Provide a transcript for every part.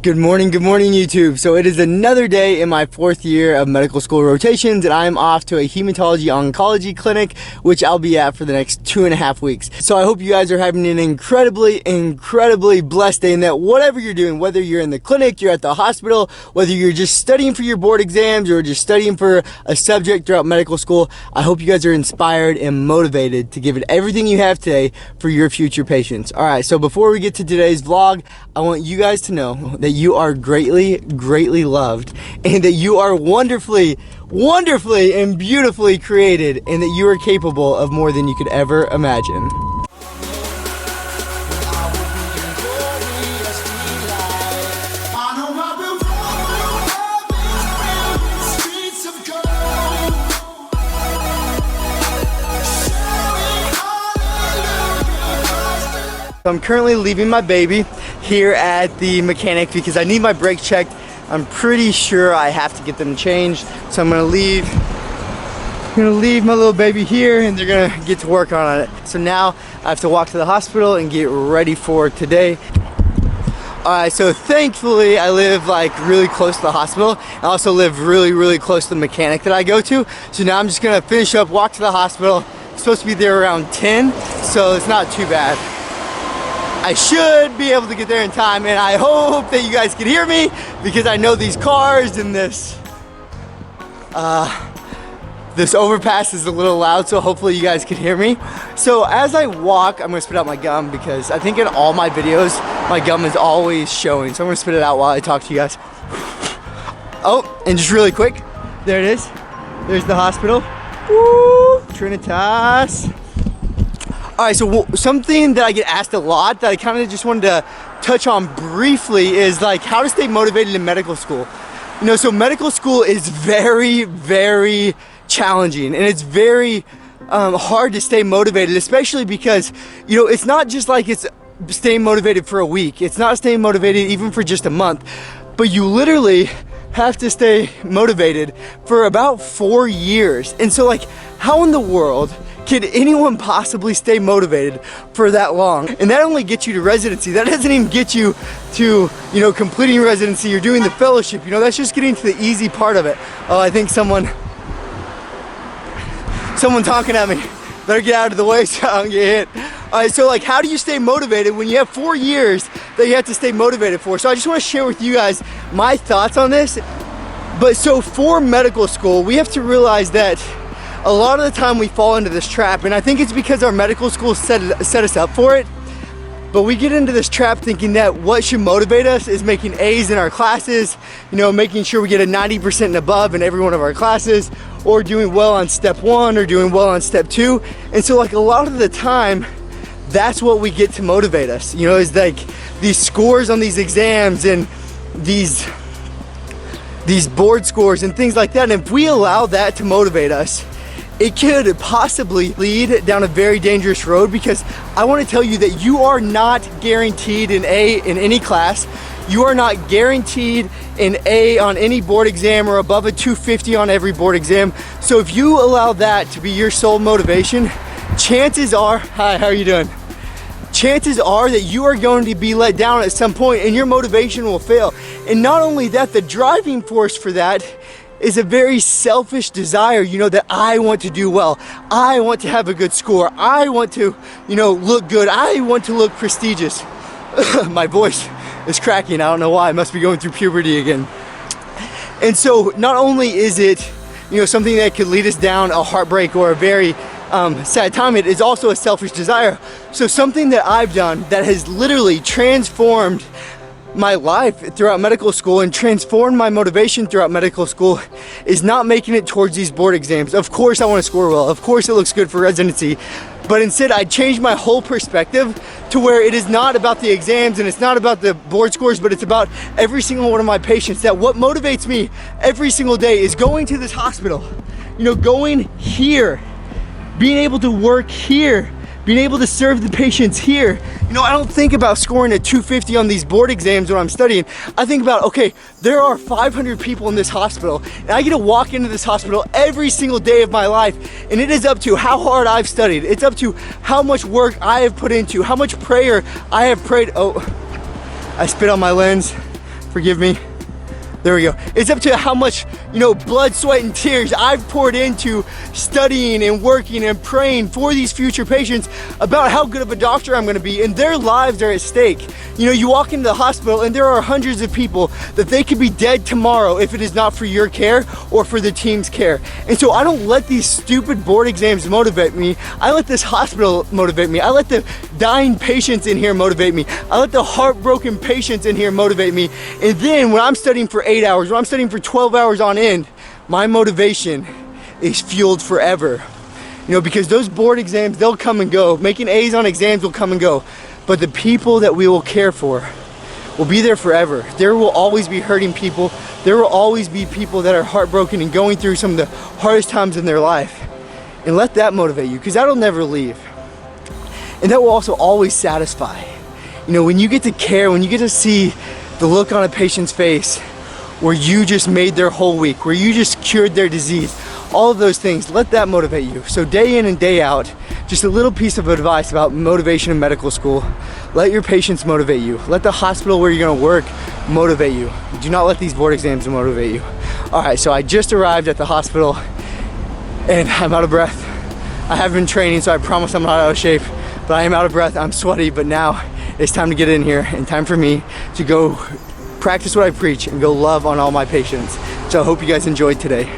Good morning YouTube. So it is another day in my 4th year of medical school rotations and I'm off to a hematology oncology clinic, which I'll be at for the next 2.5 weeks. So I hope you guys are having an incredibly blessed day, and that whatever you're doing, whether you're in the clinic, you're at the hospital, whether you're just studying for your board exams or just studying for a subject throughout medical school, I hope you guys are inspired and motivated to give it everything you have today for your future patients. All right, so before we get to today's vlog, I want you guys to know that you are greatly loved, and that you are wonderfully and beautifully created, and that you are capable of more than you could ever imagine. I'm currently leaving my baby here at the mechanic because I need my brakes checked. I'm pretty sure I have to get them changed. So I'm gonna leave my little baby here and they're gonna get to work on it. So now I have to walk to the hospital and get ready for today. Alright, so thankfully I live like really close to the hospital. I also live really close to the mechanic that I go to. So now I'm just gonna finish up, walk to the hospital. I'm supposed to be there around 10, so it's not too bad. I should be able to get there in time, and I hope that you guys can hear me because I know these cars and this overpass is a little loud, so hopefully you guys can hear me. So as I walk, I'm gonna spit out my gum because I think in all my videos, my gum is always showing. So I'm gonna spit it out while I talk to you guys. Oh, and just really quick, there it is. There's the hospital. Woo, Trinitas. All right, so something that I get asked a lot that I kind of just wanted to touch on briefly is like how to stay motivated in medical school. You know, so medical school is very challenging, and it's very hard to stay motivated, especially because, you know, it's not just like it's staying motivated for a week. It's not staying motivated even for just a month, but you literally have to stay motivated for about 4 years. And so like, how in the world can anyone possibly stay motivated for that long? And that only gets you to residency. That doesn't even get you to, you know, completing residency or doing the fellowship. You know, that's just getting to the easy part of it. Oh, I think someone talking at me. Better get out of the way so I don't get hit. All right, so like, how do you stay motivated when you have 4 years that you have to stay motivated for? So I just want to share with you guys my thoughts on this. But so for medical school, we have to realize that a lot of the time we fall into this trap, and I think it's because our medical school set us up for it. But we get into this trap thinking that what should motivate us is making A's in our classes, you know, making sure we get a 90% and above in every one of our classes, or doing well on step 1 or doing well on step 2. And so like a lot of the time, that's what we get to motivate us, you know, is like these scores on these exams and these board scores and things like that. And if we allow that to motivate us, it could possibly lead down a very dangerous road, because I want to tell you that you are not guaranteed an A in any class. You are not guaranteed an A on any board exam or above a 250 on every board exam. So if you allow that to be your sole motivation, chances are, hi, how are you doing? Chances are that you are going to be let down at some point and your motivation will fail. And not only that, the driving force for that is a very selfish desire, you know, that I want to do well. I want to have a good score. I want to, you know, look good. I want to look prestigious. My voice is cracking. I don't know why. I must be going through puberty again. And so not only is it, you know, something that could lead us down a heartbreak or a very sad time, it is also a selfish desire. So something that I've done that has literally transformed my life throughout medical school and transformed my motivation throughout medical school is not making it towards these board exams. Of course I want to score well. Of course it looks good for residency. But instead I changed my whole perspective to where it is not about the exams and it's not about the board scores, but it's about every single one of my patients. That what motivates me every single day is going to this hospital, you know, going here, being able to work here, being able to serve the patients here. You know, I don't think about scoring a 250 on these board exams when I'm studying. I think about, okay, there are 500 people in this hospital, and I get to walk into this hospital every single day of my life, and it is up to how hard I've studied. It's up to how much work I have put into, how much prayer I have prayed. Oh, I spit on my lens. Forgive me. There we go. It's up to how much, blood, sweat, and tears I've poured into studying and working and praying for these future patients about how good of a doctor I'm gonna be, and their lives are at stake. You walk into the hospital and there are hundreds of people that they could be dead tomorrow if it is not for your care or for the team's care. And so I don't let these stupid board exams motivate me. I let this hospital motivate me. I let the dying patients in here motivate me. I let the heartbroken patients in here motivate me. And then when I'm studying for 8 hours, when I'm studying for 12 hours on end, my motivation is fueled forever. Because those board exams, they'll come and go. Making A's on exams will come and go. But the people that we will care for will be there forever. There will always be hurting people. There will always be people that are heartbroken and going through some of the hardest times in their life. And let that motivate you, because that'll never leave. And that will also always satisfy. When you get to care, when you get to see the look on a patient's face where you just made their whole week, where you just cured their disease, all of those things, let that motivate you. So day in and day out, just a little piece of advice about motivation in medical school. Let your patients motivate you. Let the hospital where you're gonna work motivate you. Do not let these board exams motivate you. All right, so I just arrived at the hospital and I'm out of breath. I haven't been training, so I promise I'm not out of shape, but I am out of breath, I'm sweaty, but now it's time to get in here and time for me to go practice what I preach and go love on all my patients. So I hope you guys enjoyed today.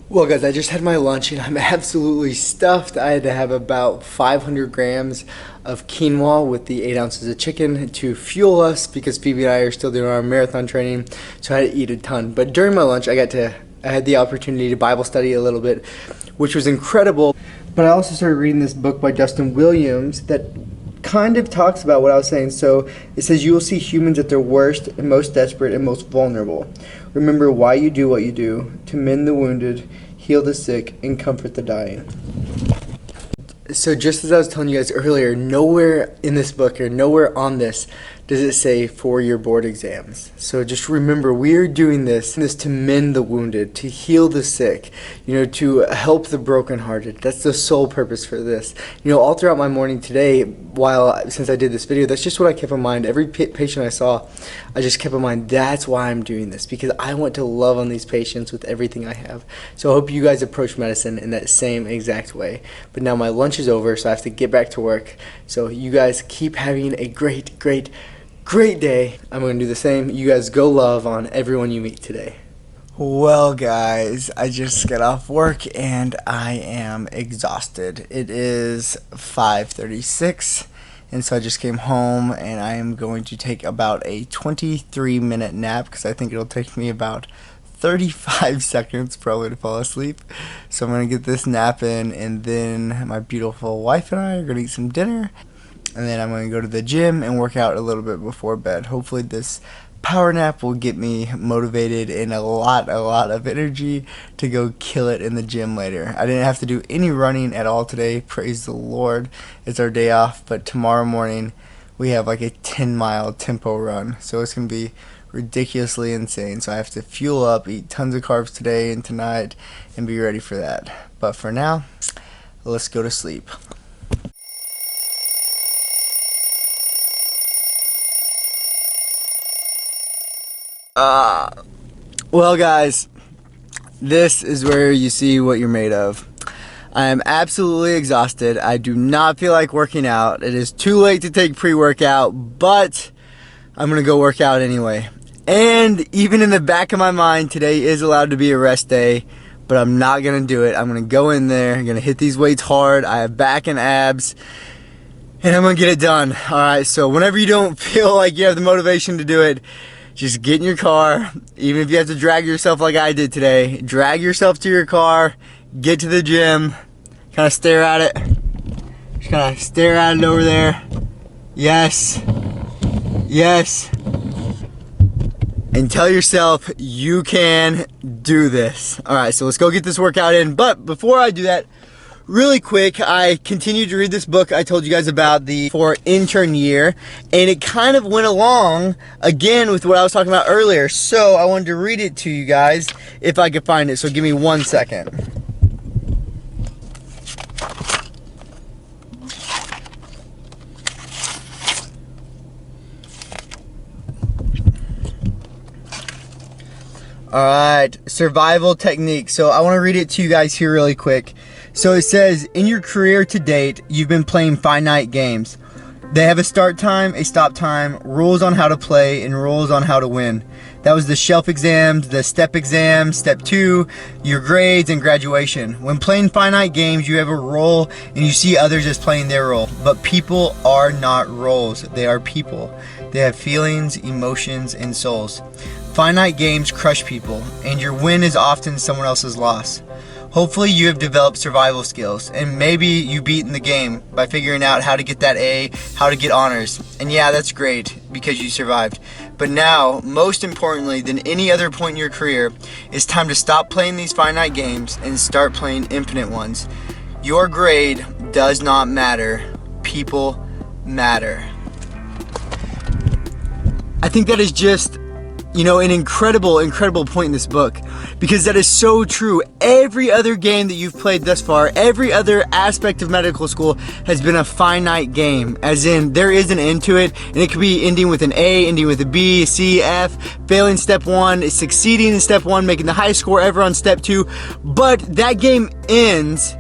Well guys, I just had my lunch and I'm absolutely stuffed. I had to have about 500 grams of quinoa with the 8 ounces of chicken to fuel us because Phoebe and I are still doing our marathon training, so I had to eat a ton. But during my lunch, I had the opportunity to Bible study a little bit, which was incredible. But I also started reading this book by Justin Williams that kind of talks about what I was saying. So it says, you will see humans at their worst and most desperate and most vulnerable. Remember why you do what you do, to mend the wounded, heal the sick, and comfort the dying. So just as I was telling you guys earlier, nowhere in this book or nowhere on this does it say for your board exams. So just remember, we are doing this to mend the wounded, to heal the sick, to help the brokenhearted. That's the sole purpose for this. All throughout my morning today, since I did this video, that's just what I kept in mind. Every patient I saw, I just kept in mind, that's why I'm doing this, because I want to love on these patients with everything I have. So I hope you guys approach medicine in that same exact way. But now my lunch is over, so I have to get back to work. So you guys keep having a great day. I'm going to do the same. You guys go love on everyone you meet today. Well guys, I just got off work and I am exhausted. It is 5:36 and so I just came home and I am going to take about a 23-minute nap because I think it'll take me about 35 seconds probably to fall asleep. So I'm going to get this nap in, and then my beautiful wife and I are going to eat some dinner. And then I'm going to go to the gym and work out a little bit before bed. Hopefully this power nap will get me motivated and a lot of energy to go kill it in the gym later. I didn't have to do any running at all today. Praise the Lord. It's our day off. But tomorrow morning we have like a 10-mile tempo run. So it's going to be ridiculously insane. So I have to fuel up, eat tons of carbs today and tonight, and be ready for that. But for now, let's go to sleep. Well guys, this is where you see what you're made of. I am absolutely exhausted. I do not feel like working out. It is too late to take pre-workout, but I'm gonna go work out anyway. And even in the back of my mind, today is allowed to be a rest day, but I'm not gonna do it. I'm gonna go in there, I'm gonna hit these weights hard. I have back and abs, and I'm gonna get it done. Alright, so whenever you don't feel like you have the motivation to do it, just get in your car. Even if you have to drag yourself like I did today, drag yourself to your car, get to the gym, kind of stare at it. Just kind of stare at it over there. Yes. Yes. And tell yourself you can do this. Alright, so let's go get this workout in. But before I do that, really quick, I continued to read this book I told you guys about for intern year, and it kind of went along again with what I was talking about earlier. So I wanted to read it to you guys if I could find it. So give me 1 second. Alright, survival technique. So I want to read it to you guys here really quick. So it says, in your career to date, you've been playing finite games. They have a start time, a stop time, rules on how to play, and rules on how to win. That was the shelf exams, the step exams, step 2, your grades, and graduation. When playing finite games, you have a role and you see others as playing their role. But people are not roles, they are people. They have feelings, emotions, and souls. Finite games crush people, and your win is often someone else's loss. Hopefully you have developed survival skills, and maybe you beat in the game by figuring out how to get that A, how to get honors. And yeah, that's great, because you survived. But now, most importantly than any other point in your career, it's time to stop playing these finite games and start playing infinite ones. Your grade does not matter. People matter. I think that is just, you know, an incredible point in this book, because that is so true. Every other game that you've played thus far, every other aspect of medical school has been a finite game, as in there is an end to it, and it could be ending with an A, ending with a B, C, F, failing step 1, succeeding in step 1, making the highest score ever on step 2, but that game ends.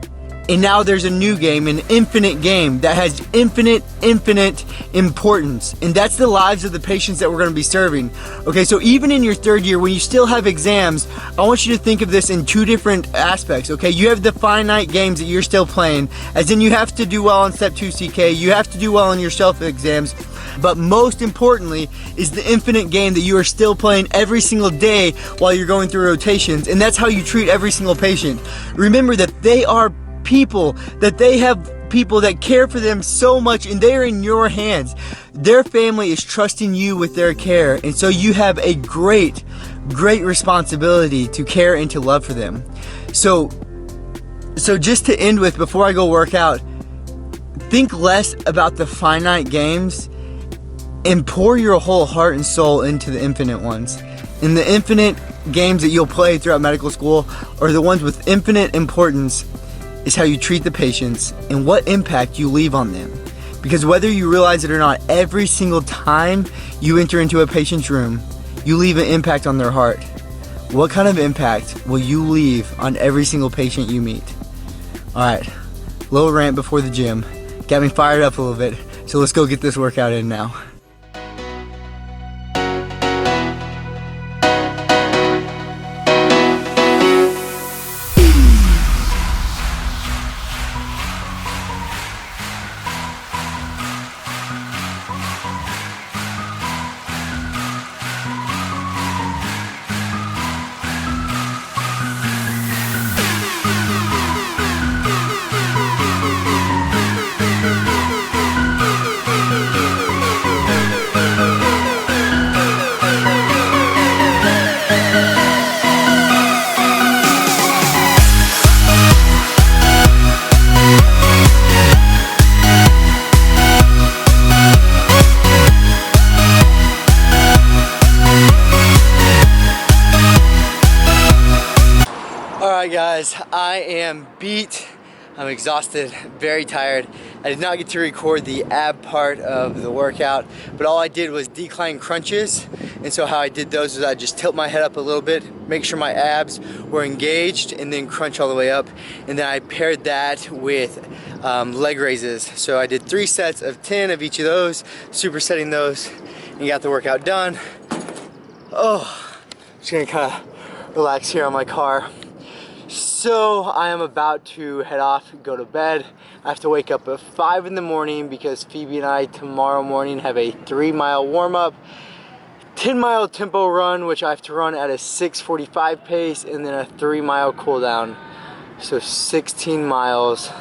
And now there's a new game, an infinite game that has infinite importance. And that's the lives of the patients that we're going to be serving. Okay, so even in your 3rd year, when you still have exams, I want you to think of this in 2 different aspects, okay? You have the finite games that you're still playing, as in you have to do well on step 2 CK, you have to do well on your self exams, but most importantly is the infinite game that you are still playing every single day while you're going through rotations. And that's how you treat every single patient. Remember that they are people, that they have people that care for them so much, and they are in your hands. Their family is trusting you with their care, and so you have a great responsibility to care and to love for them. So just to end with, before I go work out, think less about the finite games and pour your whole heart and soul into the infinite ones. And the infinite games that you'll play throughout medical school are the ones with infinite importance, is how you treat the patients and what impact you leave on them. Because whether you realize it or not, every single time you enter into a patient's room, you leave an impact on their heart. What kind of impact will you leave on every single patient you meet? Alright, little rant before the gym. Got me fired up a little bit, so let's go get this workout in now. Alright guys, I am beat. I'm exhausted, very tired. I did not get to record the ab part of the workout, but all I did was decline crunches. And so how I did those is I just tilt my head up a little bit, make sure my abs were engaged, and then crunch all the way up. And then I paired that with leg raises. So I did 3 sets of 10 of each of those, supersetting those, and got the workout done. Oh, just gonna kind of relax here on my car. So I am about to head off and go to bed. I have to wake up at 5 in the morning because Phoebe and I tomorrow morning have a 3-mile warm-up, 10-mile tempo run, which I have to run at a 6:45 pace, and then a 3-mile cool down. So 16 miles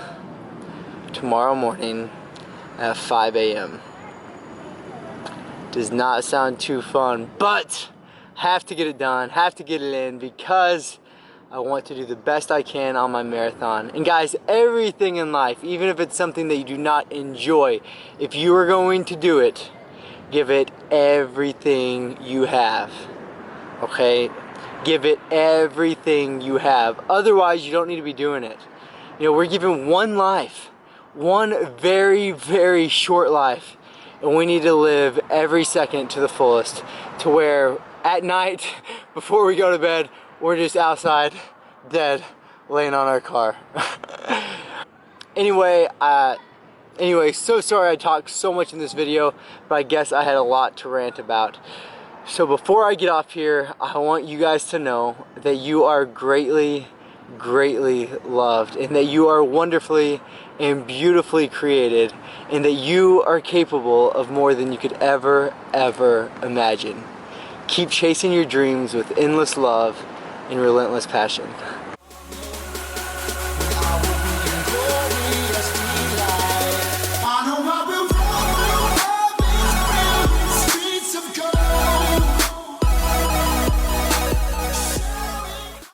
tomorrow morning at 5 a.m. Does not sound too fun, but have to get it done, have to get it in, because I want to do the best I can on my marathon. And guys, everything in life, even if it's something that you do not enjoy, if you are going to do it, give it everything you have. Okay? Give it everything you have. Otherwise, you don't need to be doing it. You know, we're given one life. One very, very short life. And we need to live every second to the fullest. To where at night, before we go to bed, we're just outside, dead, laying on our car. Anyway, so sorry I talked so much in this video, but I guess I had a lot to rant about. So before I get off here, I want you guys to know that you are greatly, greatly loved, and that you are wonderfully and beautifully created, and that you are capable of more than you could ever, ever imagine. Keep chasing your dreams with endless love and relentless passion.